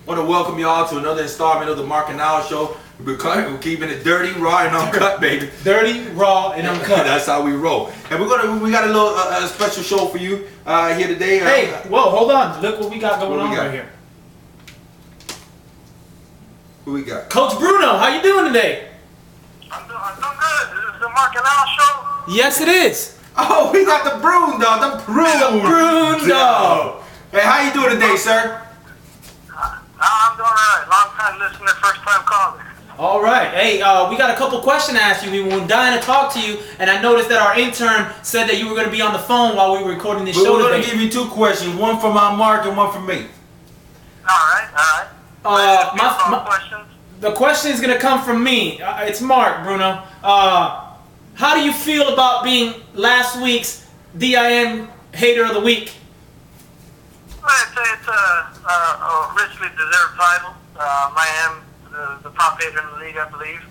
want to welcome y'all to another installment of the Mark and Al Show. We're keeping it dirty, raw, and uncut, baby. Dirty, raw, and uncut. That's how we roll. And we got a little special show for you here today. Hey, whoa, hold on. Look what we got going on right here. Who we got? Coach Bruno, how you doing today? I'm doing good. Is this the Mark and Al Show? Yes, it is. Oh, we got the Broon Dog. The Broon Dog. Hey, how you doing today, sir? I'm doing all right. Long time listener, first time caller. All right. Hey, we got a couple questions to ask you. We were dying to talk to you, and I noticed that our intern said that you were going to be on the phone while we were recording this show We're today. going to give you two questions, one from Mark and one from me. All right. Questions? The question is going to come from me. It's Mark, Bruno. How do you feel about being last week's DIM Hater of the Week? Well, it's a richly deserved title. I am the top hater in the league, I believe.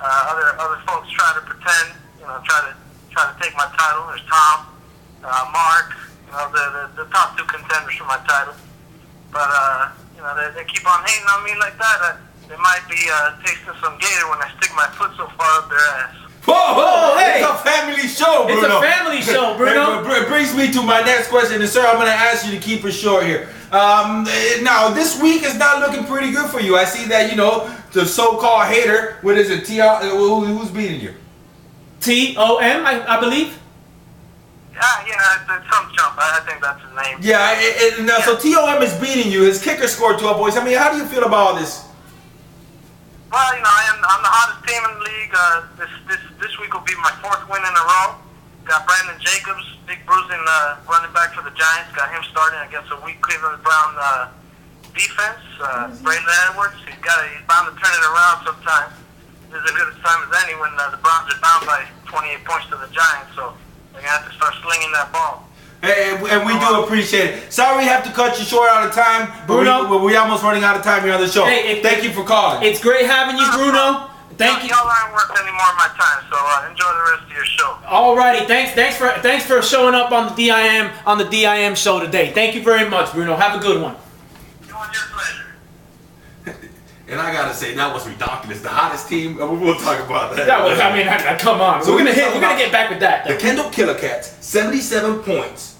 Other folks try to pretend, try to take my title. There's Tom, Mark, the top two contenders for my title. But they keep on hating on me like that. They might be tasting some gator when I stick my foot so far up their ass. Whoa, hey! It's a family show, Bruno. It's a family show, Bruno. It brings me to my next question, and sir, I'm going to ask you to keep it short here. Now, this week is not looking pretty good for you. I see that, the so-called hater, what is it, who's beating you? T-O-M, I believe. Yeah, it's some chump. I think that's his name. Yeah, so T-O-M is beating you. His kicker scored 12 points. I mean, how do you feel about all this? Well, I'm the hottest team in the league. This week will be my fourth win in a row. Got Brandon Jacobs, big bruising running back for the Giants. Got him starting against a weak Cleveland Brown defense. Braylon Edwards, he's bound to turn it around sometime. This is as good a time as any when the Browns are down by 28 points to the Giants. So they're going to have to start slinging that ball. Hey, and we do appreciate it. Sorry we have to cut you short out of time, Bruno. We're almost running out of time here on the show. Hey, thank you for calling. It's great having you, Bruno. Thank you. Y'all aren't worth any more of my time, so enjoy the rest of your show. Alrighty, thanks for showing up on the DIM show today. Thank you very much, Bruno. Have a good one. It was your pleasure. And I gotta say, that was ridiculous. The hottest team. We'll talk about that. That was, come on. So we're gonna get back with that. The Kendall Killer Cats, 77 points.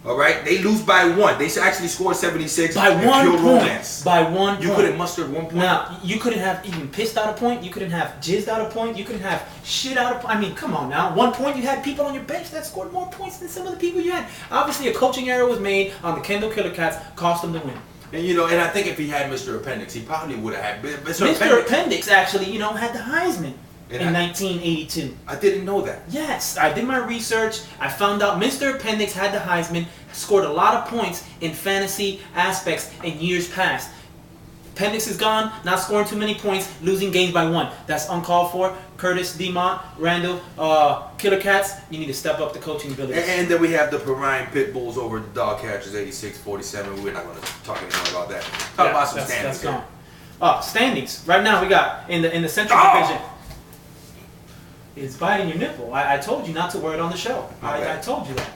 All right, they lose by 1. They actually scored 76 by 1 point. Romance. By 1 point. You couldn't muster 1 point. Now you couldn't have even pissed out a point. You couldn't have jizzed out a point. You couldn't have shit out a point. I mean, come on now. 1 point. You had people on your bench that scored more points than some of the people you had. Obviously, a coaching error was made on the Kendall Killer Cats, cost them the win. And and I think if he had Mr. Appendix, he probably would have had Mr. Appendix actually, had the Heisman. In 1982. I didn't know that. Yes, I did my research. I found out Mr. Appendix had the Heisman, scored a lot of points in fantasy aspects in years past. Appendix is gone, not scoring too many points, losing games by 1. That's uncalled for. Curtis, Demont, Randall, Killer Cats, you need to step up the coaching ability. And then we have the Perrine Pit Bulls over the Dog Catchers, 86-47. We're not going to talk anymore about that. Talk about some standings. That's gone. Standings. Right now we got in the Central Division. It's biting your nipple. I told you not to wear it on the show. I told you that.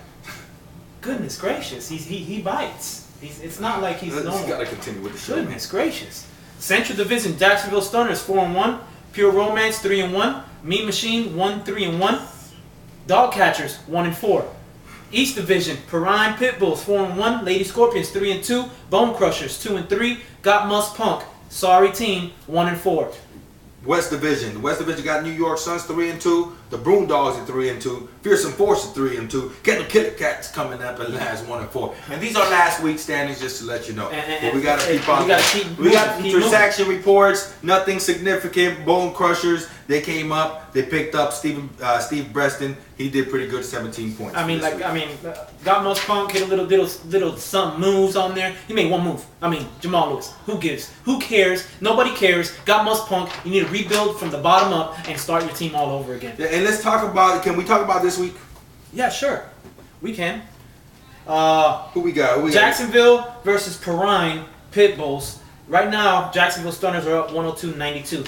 Goodness gracious, he bites. It's not like he's normal. You gotta continue with the show. Goodness gracious. Central Division, Jacksonville Stunners 4-1, Pure Romance 3-1, Mean Machine 1-3-1, Dog Catchers 1-4. East Division, Perrine Pitbulls 4-1, Lady Scorpions 3-2, Bone Crushers 2-3, Got Must Punk, Sorry Team 1-4. West Division. The West Division got New York Suns 3-2. The Broom Dogs at 3-2. Fearsome Force at 3-2. Kendall Killer Cats coming up at last 1-4. And these are last week's standings, just to let you know. But we gotta keep on. We got transaction reports. Nothing significant. Bone Crushers. They came up. They picked up Steve Breston. He did pretty good, 17 points. Got Most Punk hit a little some moves on there. He made one move. Jamal Lewis. Who gives? Who cares? Nobody cares. Got Most Punk. You need to rebuild from the bottom up and start your team all over again. And let's talk about. Can we talk about this week? Yeah, sure. We can. Who we got? Jacksonville versus Perrine Pitbulls. Right now, Jacksonville Stunners are up 102-92.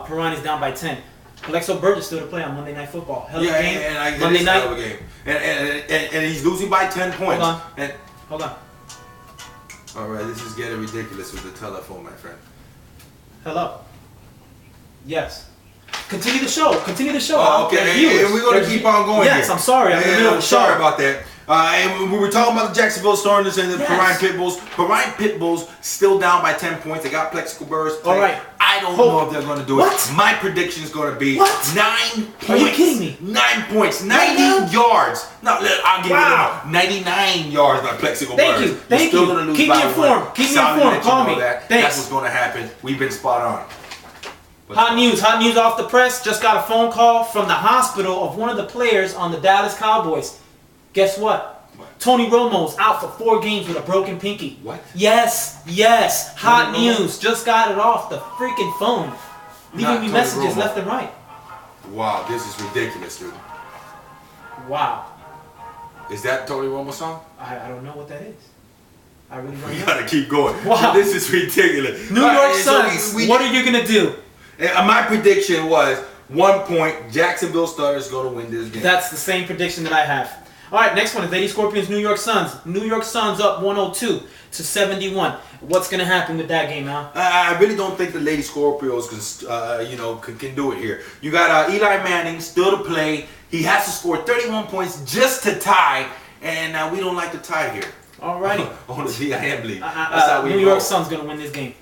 Perrine is down by 10. Alexo Burgess still to play on Monday Night Football. Hell of a game. Monday night. Hell of a game. And he's losing by 10 points. Hold on. All right, this is getting ridiculous with the telephone, my friend. Hello. Yes. Continue the show. Continue the show. Oh, okay. And we're going to keep on going Yes, here. I'm sorry. I'm in the middle of the show. Sorry about that. And we were talking about the Jacksonville Stormers and the Yes. Perrine Pitbulls. Perrine Pitbulls still down by 10 points. They got Plexico Burrs. All right. I don't know if they're going to do What? it. My prediction is going to be What? 9 points. Are you kidding me? 9 points. Right 90 now? yards. No, I'll give Wow. you 99 yards by Plexico Burrs. Thank you. You're Thank still you. going to lose Keep by me informed. one. Keep me Sorry to informed. let you Call know me. that. Thanks. That's what's going to happen. We've been spot on. Hot news off the press. Just got a phone call from the hospital of one of the players on the Dallas Cowboys. Guess what? Tony Romo's out for 4 games with a broken pinky. What? Yes. Hot Tony Romo? news. Just got it off the freaking phone. Leaving Not me Tony messages Romo. left and right. Wow, this is ridiculous, dude. Wow. Is that Tony Romo's song? I don't know what that is. I really don't We know. gotta keep going. Wow. This is ridiculous. New All York right, so Suns, what are you going to do? My prediction was 1 point. Jacksonville Stars going to win this game. That's the same prediction that I have. All right, next one is Lady Scorpions, New York Suns. New York Suns up 102-71. What's going to happen with that game, Al? I really don't think the Lady Scorpios can do it here. You got Eli Manning still to play. He has to score 31 points just to tie, and we don't like to tie here. All righty. On the DIM league. That's how we New York roll. Suns going to win this game.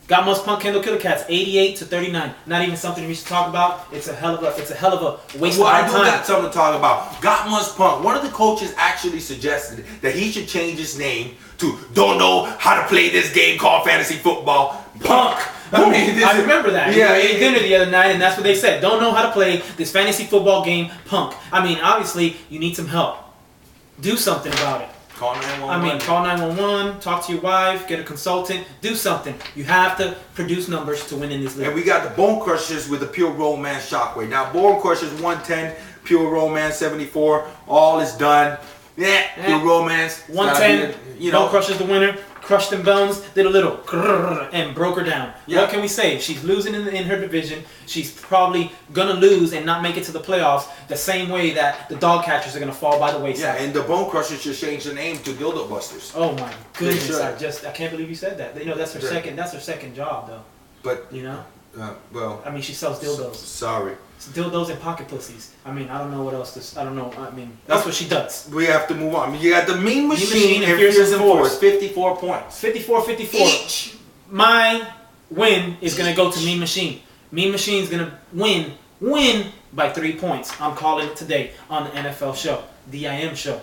Got Must Punk Kendall Killer Cats 88-39. Not even something we should talk about. It's a hell of a waste Well, of I our do time. got something to talk about. Got Must Punk. One of the coaches actually suggested that he should change his name to Don't Know How to Play This Game Called Fantasy Football Punk. I remember that. Yeah, we ate dinner the other night, and that's what they said. Don't know how to play this fantasy football game, punk. I mean, obviously, you need some help. Do something about it. Call 911. Call 911, talk to your wife, get a consultant, do something. You have to produce numbers to win in this league. And we got the Bone Crushers with the Pure Romance Shockwave. Now, Bone Crushers 110, Pure Romance 74. All is done. Pure Romance. 110, Bone Crusher's the winner. Crushed them bones, did a little grrr, and broke her down. Yeah. What can we say? She's losing in her division. She's probably gonna lose and not make it to the playoffs the same way that the dog catchers are gonna fall by the wayside. Yeah, and the Bone Crushers should change their name to Dildo Busters. Oh my goodness! should. I can't believe you said that. You know that's her Sure. second. That's her second job though. But You know. well, I mean, she sells dildos. sorry. It's dildos and pocket pussies. I mean, I don't know what else to. I don't know. I mean, that's what she does. We have to move on. You got the Mean Machine and and Fearsome Fearsome Force, 54 points. 54-54. Each. My win is gonna go to Mean Machine. Mean Machine's gonna win by 3 points. I'm calling it today on the NFL show, DIM show.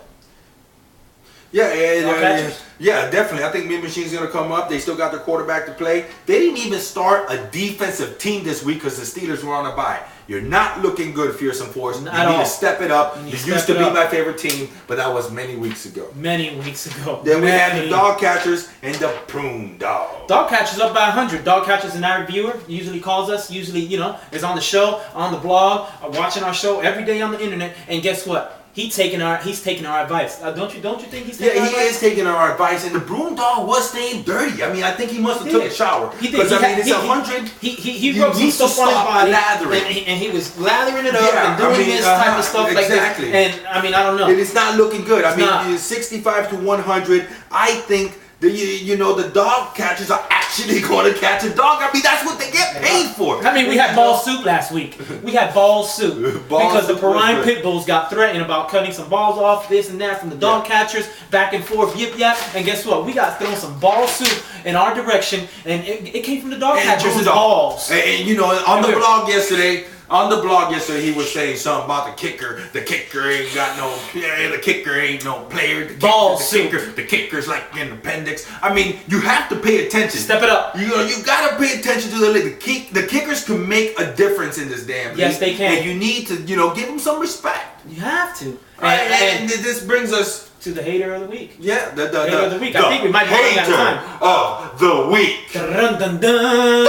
Yeah, definitely. I think Mean Machine's going to come up. They still got their quarterback to play. They didn't even start a defensive team this week because the Steelers were on a bye. You're not looking good, Fearsome Force. You need to step it up. You used to be my favorite team, but that was many weeks ago. Many weeks ago. Then we had the Dog Catchers and the Prune Dog. Dog Catchers up by 100. Dog Catchers, an avid viewer, usually calls us, usually, is on the show, on the blog, watching our show every day on the internet. And guess what? He's taking our advice. Don't you think he's taking our advice? Yeah, he is taking our advice, and the Broom Dog was staying dirty. I mean, I think he must have took a shower. He did. Because, I mean, it's 100. He rubbed some stuff on his body. And he was lathering it up and doing this type of stuff like this. And, I mean, I don't know. It is not looking good. I mean, not. 65 to 100. I think the dog catchers are actually going to catch a dog. I mean, that's what they get paid for. I mean, we had ball soup last week. We had ball soup because the Perrine Pitbulls got threatened about cutting some balls off, this and that, from the dog catchers, back and forth, yip yap. And guess what? We got thrown some ball soup in our direction, and it came from the dog catchers' balls. And on the blog yesterday. He was saying something about the kicker. The kicker ain't got no. The kicker ain't no player. The kicker's like an appendix. I mean, you have to pay attention. Step it up. You gotta pay attention to the league. The kickers can make a difference in this damn league. Yes, they can. And you need to, give them some respect. You have to. And this brings us to the hater of the week. Yeah, the hater of the week. I think we might be running out of time. Of the week. Dun, dun, dun.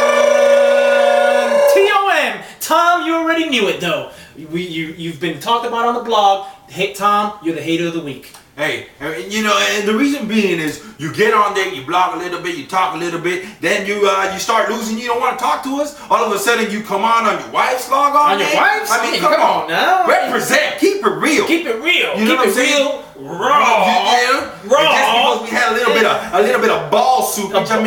TOM. Tom, you already knew it though. You've been talked about on the blog. Hey, Tom, you're the hater of the week. Hey, and the reason being is you get on there, you blog a little bit, you talk a little bit, then you start losing, you don't want to talk to us. All of a sudden you come on your wife's log on your wife's? I mean, come on now. Represent, keep it real. Keep it real. You know keep what it I'm real. raw. Yeah. And just because we had a little bit of ball soup, which I mean.